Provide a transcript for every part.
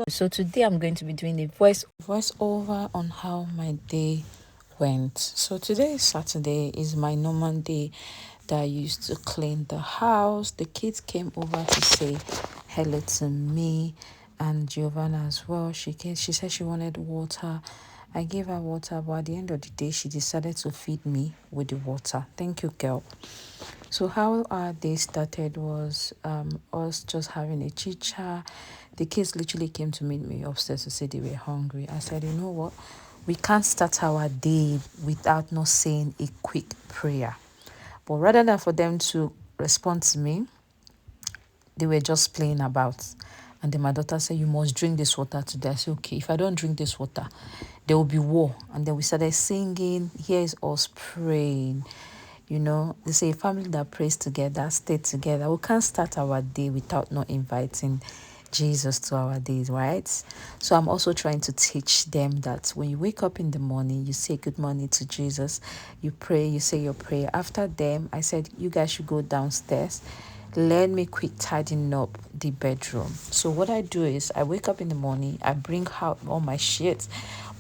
So today I'm going to be doing a voice over on how my day went. So today is Saturday, is my normal day that I used to clean the house. The kids came over to say hello to me and Giovanna as well. She said she wanted water. I gave her water, but at the end of the day, she decided to feed me with the water. Thank you, girl. So how our day started was us just having a chit chat. The kids literally came to meet me upstairs to say they were hungry. I said, you know what? We can't start our day without not saying a quick prayer. But rather than for them to respond to me, they were just playing about. And then my daughter said, you must drink this water today. I said, okay, if I don't drink this water, there will be war. And then we started singing. Here is us praying. You know, they say a family that prays together, stay together. We can't start our day without not inviting Jesus to our days, right? So I'm also trying to teach them that when you wake up in the morning, you say good morning to Jesus, you pray, you say your prayer. After them, I said, you guys should go downstairs. Let me quick tidying up the bedroom. So what I do is I wake up in the morning, I bring out all my shit,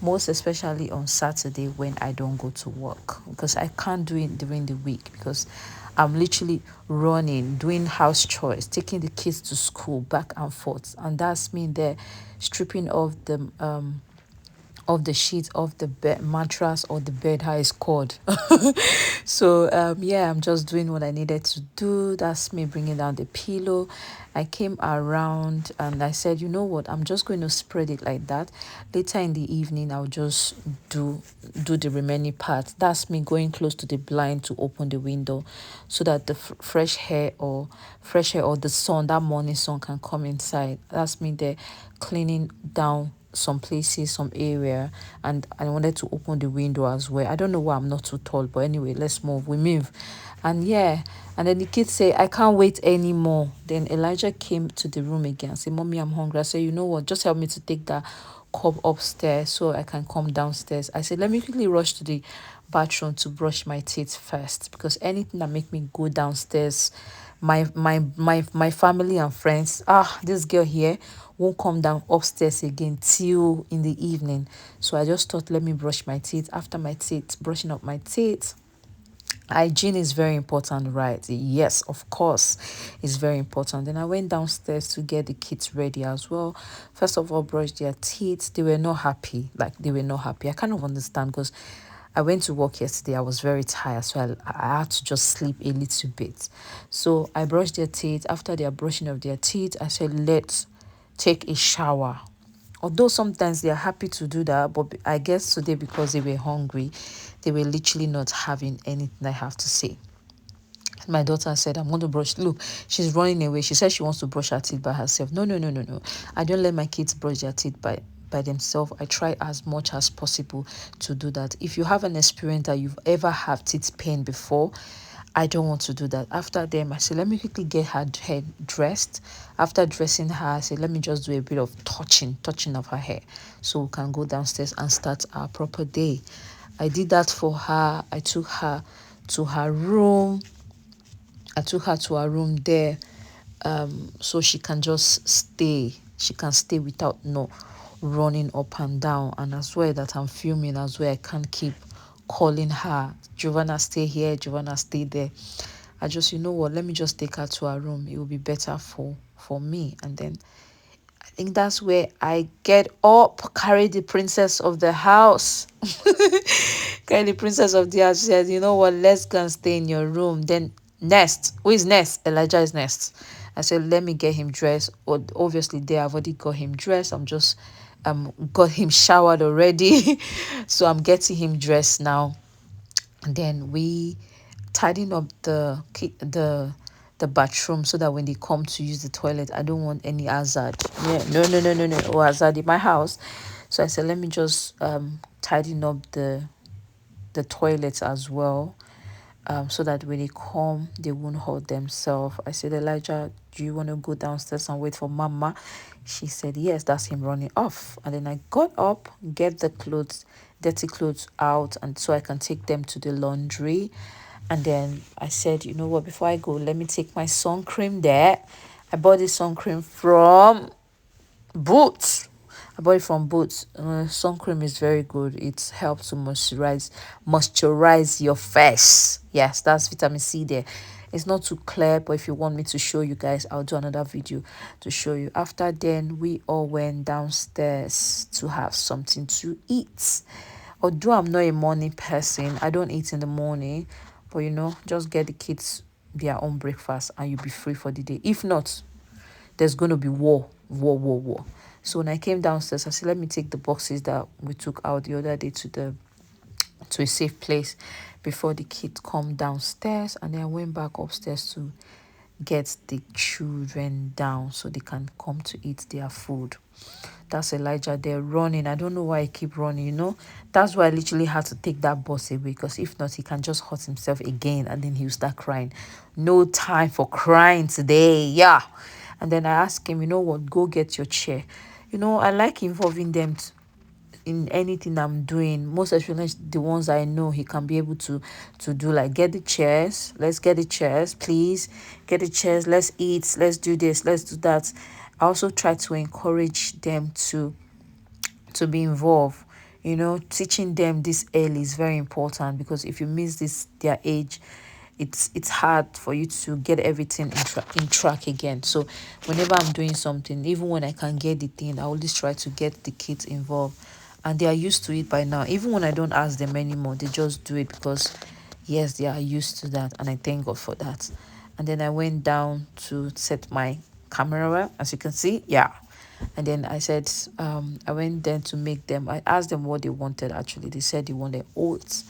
most especially on Saturday when I don't go to work, because I can't do it during the week because I'm literally running, doing house chores, taking the kids to school back and forth, and that's me there stripping off the sheet of the bed mattress or the bed, how it's called. So yeah, I'm just doing what I needed to do. That's me bringing down the pillow. I came around and I said, you know what, I'm just going to spread it like that. Later in the evening, I'll just do the remaining part. That's me going close to the blind to open the window so that the fresh air or the sun, that morning sun, can come inside. That's me there cleaning down some places, some area, and I wanted to open the window as well. I don't know why I'm not too tall, but anyway, let's move. We move. And yeah, and then the kids say, I can't wait anymore. Then Elijah came to the room again and said, Mommy, I'm hungry. I said, you know what, just help me to take that cup upstairs so I can come downstairs. I said, let me quickly rush to the bathroom to brush my teeth first, because anything that make me go downstairs, my family and friends, this girl here won't come down upstairs again till in the evening. So I just thought, let me brush my teeth. After my teeth, brushing up my teeth, hygiene is very important, right? Yes, of course, it's very important. Then I went downstairs to get the kids ready as well. First of all, brushed their teeth. They were not happy. Like, they were not happy. I kind of understand because I went to work yesterday. I was very tired, so I had to just sleep a little bit. So I brushed their teeth. After their brushing of their teeth, I said, let's take a shower. Although sometimes they are happy to do that, but I guess today, because they were hungry, they were literally not having anything I have to say. My daughter said, I'm going to brush. Look, she's running away. She said she wants to brush her teeth by herself. No, no, no, no, no. I don't let my kids brush their teeth by themselves. I try as much as possible to do that. If you have an experience that you've ever had teeth pain before, I don't want to do that. After them, I said, let me quickly get her hair dressed. After dressing her, I said, let me just do a bit of touching of her hair so we can go downstairs and start our proper day. I did that for her. I took her to her room. There, so she can just stay. She can stay without no running up and down. And as well that I'm filming as well, I can't keep calling her, Giovanna, stay here, Giovanna, stay there. I just, you know what, let me just take her to her room. It will be better for me. And then I think that's where I get up, carry the princess of the house. Carry the princess of the house. She said, you know what, let's go and stay in your room. Then Nest. Who is Nest? Elijah is Nest. I said, let me get him dressed. Obviously, there I've already got him dressed. I'm just got him showered already. So I'm getting him dressed now. And then we tidying up the bathroom so that when they come to use the toilet, I don't want any hazard. Yeah, no, or hazard in my house. So I said, let me just tidying up the toilets as well, so that when they come, they won't hurt themselves. I said, Elijah, do you want to go downstairs and wait for Mama? She said, yes, that's him running off. And then I got up, get the dirty clothes out, and so I can take them to the laundry. And then I said, you know what, before I go, let me take my sun cream there. I bought this sun cream from Boots. I bought it from Boots. Sun cream is very good. It helps to moisturize your face. Yes, that's vitamin C there. It's not too clear, but if you want me to show you guys, I'll do another video to show you. After then, we all went downstairs to have something to eat. Although I'm not a morning person, I don't eat in the morning, but just get the kids their own breakfast and you'll be free for the day. If not, there's going to be war, war, war, war. So when I came downstairs, I said, let me take the boxes that we took out the other day to a safe place before the kids come downstairs. And then I went back upstairs to get the children down so they can come to eat their food. That's Elijah. They're running. I don't know why I keep running. That's why I literally had to take that bus away, because if not, he can just hurt himself again and then he'll start crying. No time for crying today. Yeah. And then I asked him, you know what, go get your chair. I like involving them in anything I'm doing, most especially the ones I know he can be able to do, like get the chairs, let's get the chairs, please get the chairs, let's eat, let's do this, let's do that. I also try to encourage them to be involved. Teaching them this early is very important, because if you miss this their age, it's hard for you to get everything in track again. So whenever I'm doing something, even when I can get the thing, I always try to get the kids involved, and they are used to it by now. Even when I don't ask them anymore, they just do it because yes, they are used to that, and I thank God for that. And then I went down to set my camera, as you can see. Yeah. And then I said, I went there to make them. I asked them what they wanted. Actually, they said they wanted oats.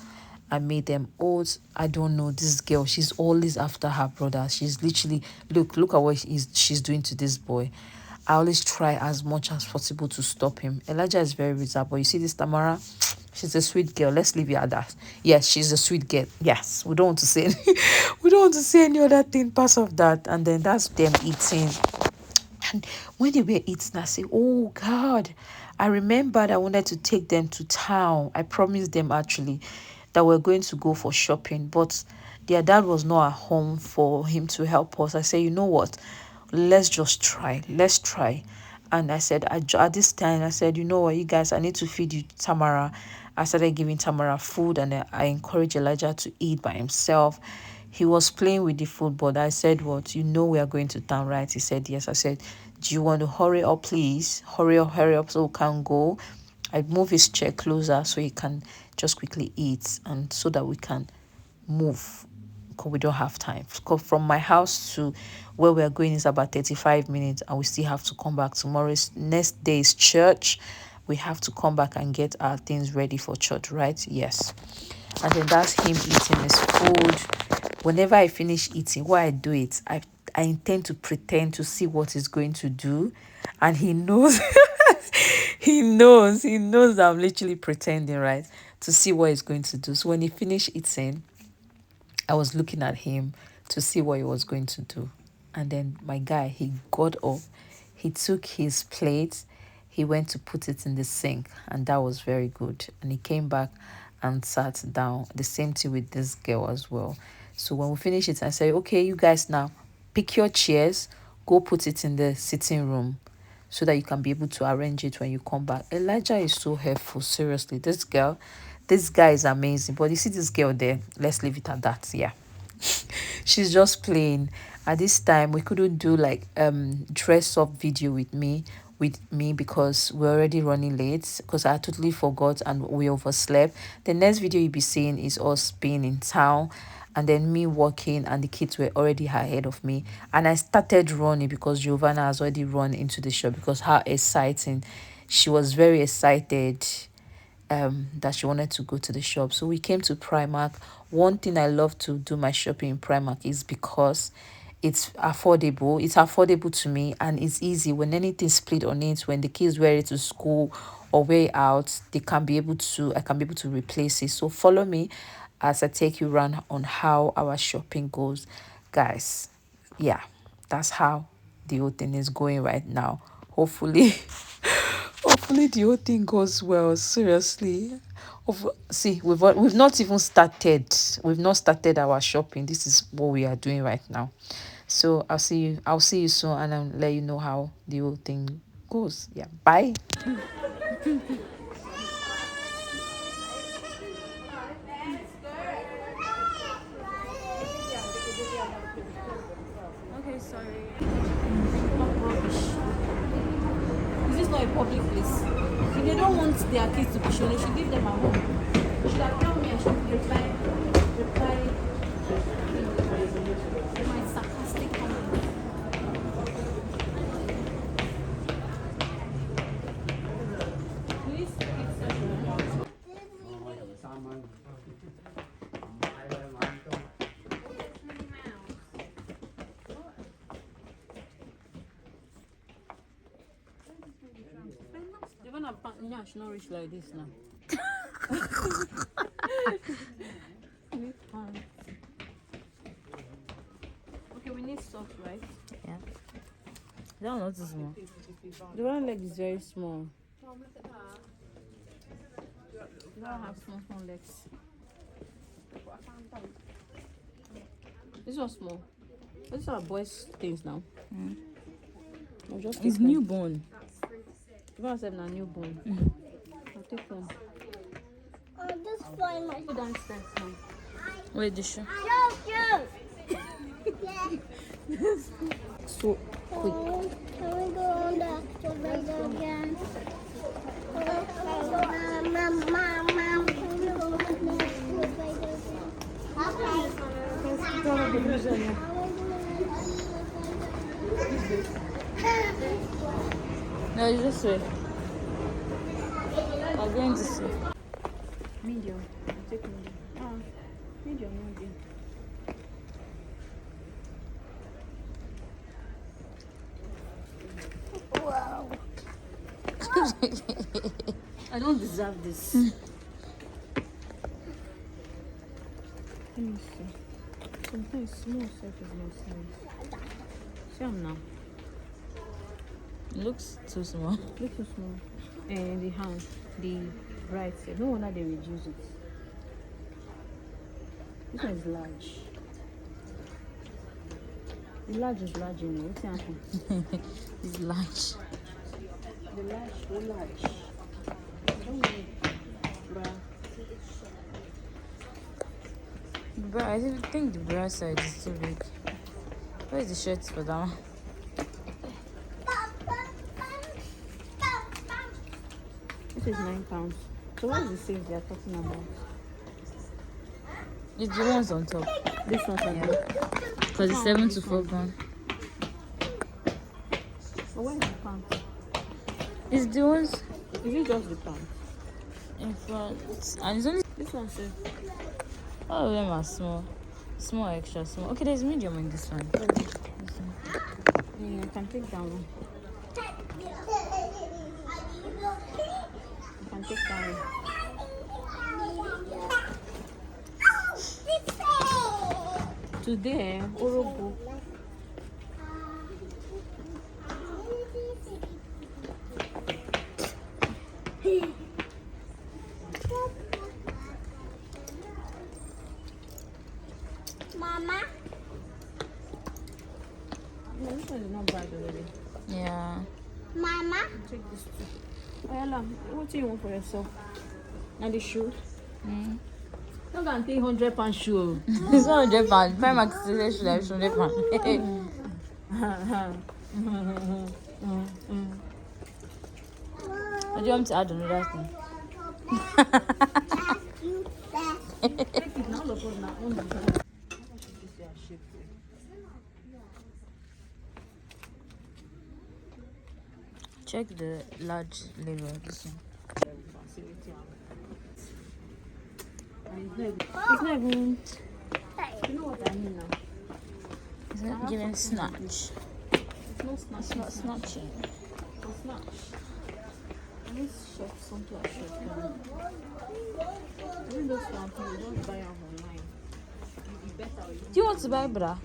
I made them oats. I don't know, this girl, she's always after her brother. She's literally, look at what she's doing to this boy. I always try as much as possible to stop him. Elijah is very reserved, but you see this Tamara, she's a sweet girl. Let's leave it at that. Yes, she's a sweet girl. Yes, we don't want to say we don't want to say any other thing past of that. And then that's them eating. And when they were eating, I said, oh God, I remembered I wanted to take them to town. I promised them actually that we're going to go for shopping, but their dad was not at home for him to help us. I said, you know what? Let's just try. Let's try. And I said, at this time, I said, you know what, you guys, I need to feed you Tamara. I started giving Tamara food, and I encouraged Elijah to eat by himself. He was playing with the food, but I said, what, we are going to town, right? He said, yes. I said, do you want to hurry up, please? Hurry up so we can go. I move his chair closer so he can just quickly eat, and so that we can move, because we don't have time. Because from my house to where we are going is about 35 minutes, and we still have to come back. Tomorrow's next day is church. We have to come back and get our things ready for church, right? Yes. And then that's him eating his food. Whenever I finish eating, why I do it, I intend to pretend to see what he's going to do, and he knows. He knows that I'm literally pretending, right, to see what he's going to do. So when he finished eating, I was looking at him to see what he was going to do. And then my guy, he got up, he took his plate, he went to put it in the sink, and that was very good. And he came back and sat down. The same thing with this girl as well. So when we finish it, I say, okay, you guys, now pick your chairs, go put it in the sitting room so that you can be able to arrange it when you come back. Elijah is so helpful, seriously. This guy is amazing. But you see this girl there, let's leave it at that. Yeah. She's just playing. At this time, we couldn't do like dress up video with me because we're already running late, because I totally forgot and we overslept. The next video you'll be seeing is us being in town, and then me walking, and the kids were already ahead of me, and I started running because Giovanna has already run into the shop, because how exciting, she was very excited that she wanted to go to the shop. So we came to Primark. One thing I love to do my shopping in Primark is because it's affordable. It's affordable to me, and it's easy. When anything split on it, when the kids wear it to school or wear it out, I can be able to replace it. So follow me as I take you around on how our shopping goes, guys. Yeah, that's how the whole thing is going right now. Hopefully hopefully the whole thing goes well, seriously. See, we've not even started. We've not started our shopping. This is what we are doing right now. So I'll see you soon, and I'll let you know how the whole thing goes. Yeah, bye. Okay, sorry. Not rubbish. Is this not a public place? If they don't want their kids to be shown, they should leave them at home. They should have told me I should reply my sarcastic comment. Please keep session. You're gonna should not reach like this now. Okay, we need socks, right? Yeah. That one not too small. The one leg is very small. You don't have small legs. This one's small. These are boys' things now. I'll just It's take one. newborn. You want to say now newborn? I'll take one. Just find my Go downstairs now. Wait, the shoe. So quick. Can we go on the activator again? Mom, can we go on the activator again? No, it's this way. I'm going to see. Medium. I'll take medium. Medium. Wow. I don't deserve this. Let me see. Sometimes small self is more serious. See them now. It looks too small. Look so small. And the hand, the right side. No wonder they reduce it. This one is large. The large is large, you know. What's happening? It's large. The large, so large. Don't worry, bruh. But I think the bra side is too big. Where is the shirt for that one? This is £9. So what is the size they are talking about? It's the ones on top. This one's on top. Because it's 7 to 4 pounds. But where is the pants? It's the ones Is it just the pants? in front. And it's only. This one says. All of them are small. Small, extra small. Okay, there's medium in this one. Yeah, I can take that one. I can take that one. Today, Orobo. Mama? No, this one is not bad already. Yeah. Mama? Take this too. Ayala, what do you want for yourself? And the shoe? Not gonna take £100 shoe. It's not 100 pounds. Primark says should have 100 pounds. Or do you want me to add another thing? Take it now, look what now. How much is your shape? Check the large label. This one. It's not even. You know what I mean now? It's not giving snatch. It's not snatch. It's not snatching. It's snatch. And this shirt, something I should even those one thing, you don't buy them online. It's better. Do you want to buy bra?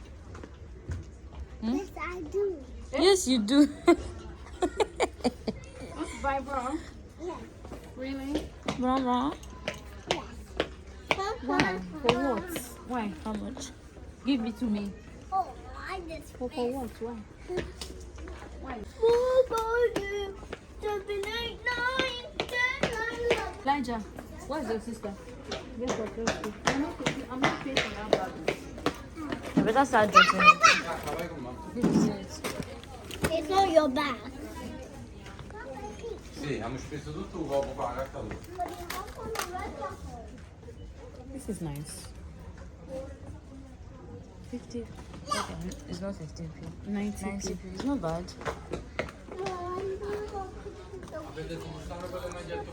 Yes, I do. Yes, you do. Want to buy bra? Yes. Really? Bra, bra. Yes. Why? For what? Why? How much? Give it to me. Oh, I just For what? Why? Why? Oh, 7, 8, 9, 10, 11. Elijah, where's your sister? Yes, I'm not paying for that bag. I better start dressing it. This is it. It's not your bag. Sì, hanno speso tutto uovo qua, carta lui. This is nice. 50. Okay, it's not 15p. 90p. It's not bad.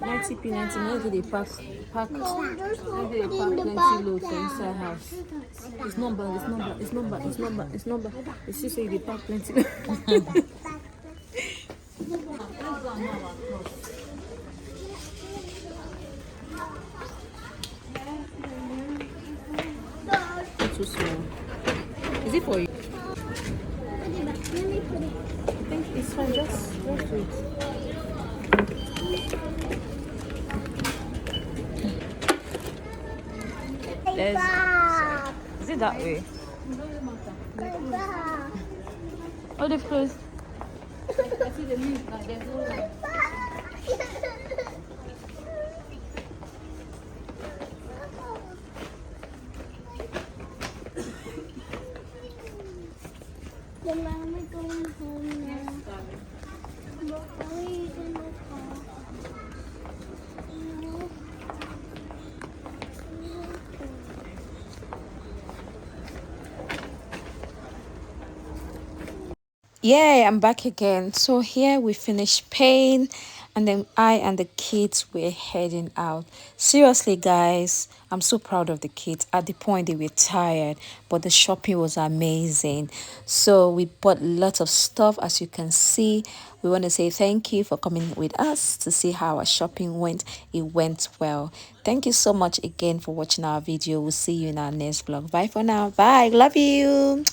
90p, 90. Maybe they pack. Maybe they pack plenty load for inside house. It's not bad. It's not bad. It's not bad. It's not bad. It's not bad. It's just say they pack plenty load. Too small. Is it for you? Let me put it. I think it's fine. Just wait. Bag. Is it that way? Bag. Oh, they've closed. Then mommy going home now. What are you gonna call? Yeah, I'm back again. So here we finished paying, and then I and the kids were heading out. Seriously, guys, I'm so proud of the kids. At the point they were tired, but the shopping was amazing. So we bought lots of stuff, as you can see. We want to say thank you for coming with us to see how our shopping went. It went well. Thank you so much again for watching our video. We'll see you in our next vlog. Bye for now. Bye. Love you.